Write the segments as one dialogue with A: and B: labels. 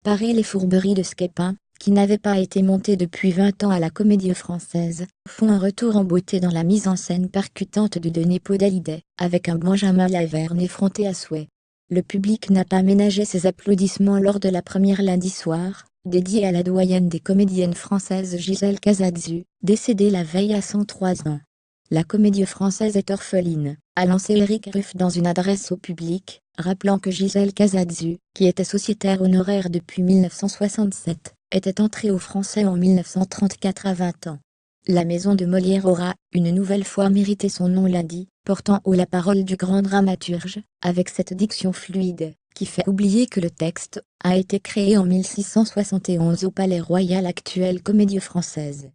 A: Parer les fourberies de Scapin, qui n'avait pas été monté depuis 20 ans à la Comédie-Française, font un retour en beauté dans la mise en scène percutante de Denis Podalides, avec un Benjamin Laverne effronté à souhait. Le public n'a pas ménagé ses applaudissements lors de la première lundi soir, dédiée à la doyenne des comédiennes françaises Gisèle Casazzu, décédée la veille à 103 ans. La Comédie Française est orpheline, a lancé Éric Ruff dans une adresse au public, rappelant que Gisèle Casazzu, qui était sociétaire honoraire depuis 1967, était entrée au Français en 1934 à 20 ans. La maison de Molière aura, une nouvelle fois mérité son nom lundi, portant haut la parole du grand dramaturge, avec cette diction fluide, qui fait oublier que le texte a été créé en 1671 au Palais Royal, actuelle Comédie Française.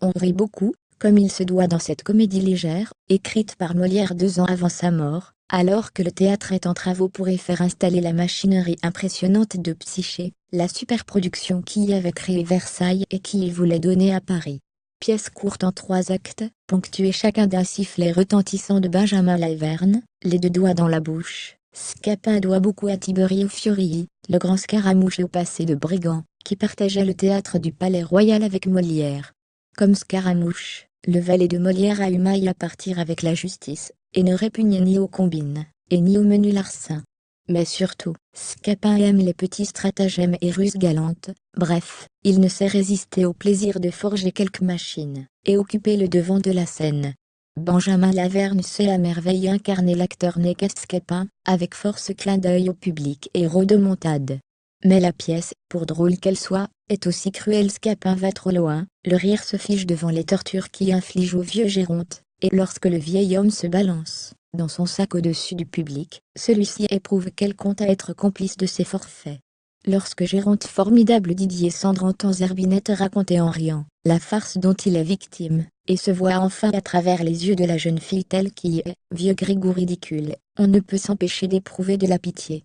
A: On rit beaucoup, comme il se doit dans cette comédie légère, écrite par Molière 2 ans avant sa mort, alors que le théâtre est en travaux pour y faire installer la machinerie impressionnante de Psyché, la superproduction qui y avait créé Versailles et qui y voulait donner à Paris. Pièce courte en 3 actes, ponctuée chacun d'un sifflet retentissant de Benjamin Laverne, les 2 doigts dans la bouche. Scapin doit beaucoup à Tiberio Fiorii, le grand Scaramouche au passé de brigand, qui partageait le théâtre du Palais Royal avec Molière. Comme Scaramouche, le valet de Molière a eu maille à partir avec la justice, et ne répugne ni aux combines, et ni aux menus larcins. Mais surtout, Scapin aime les petits stratagèmes et ruses galantes, bref, il ne sait résister au plaisir de forger quelques machines, et occuper le devant de la scène. Benjamin Laverne sait à merveille incarner l'acteur né qu'est Scapin, avec force clin d'œil au public et rodomontade. Mais la pièce, pour drôle qu'elle soit, est aussi cruelle. Scapin va trop loin, le rire se fige devant les tortures qu'il inflige au vieux Géronte, et lorsque le vieil homme se balance, dans son sac au-dessus du public, celui-ci éprouve quel compte à être complice de ses forfaits. Lorsque Géronte, formidable Didier Sandre, entend Zerbinette raconter en riant la farce dont il est victime, et se voit enfin à travers les yeux de la jeune fille telle qui est, vieux Grigou ridicule, on ne peut s'empêcher d'éprouver de la pitié.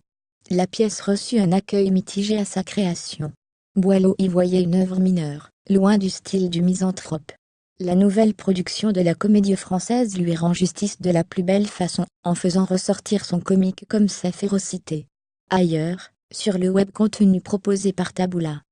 A: La pièce reçut un accueil mitigé à sa création. Boileau y voyait une œuvre mineure, loin du style du misanthrope. La nouvelle production de la Comédie Française lui rend justice de la plus belle façon, en faisant ressortir son comique comme sa férocité. Ailleurs, sur le web, contenu proposé par Taboola.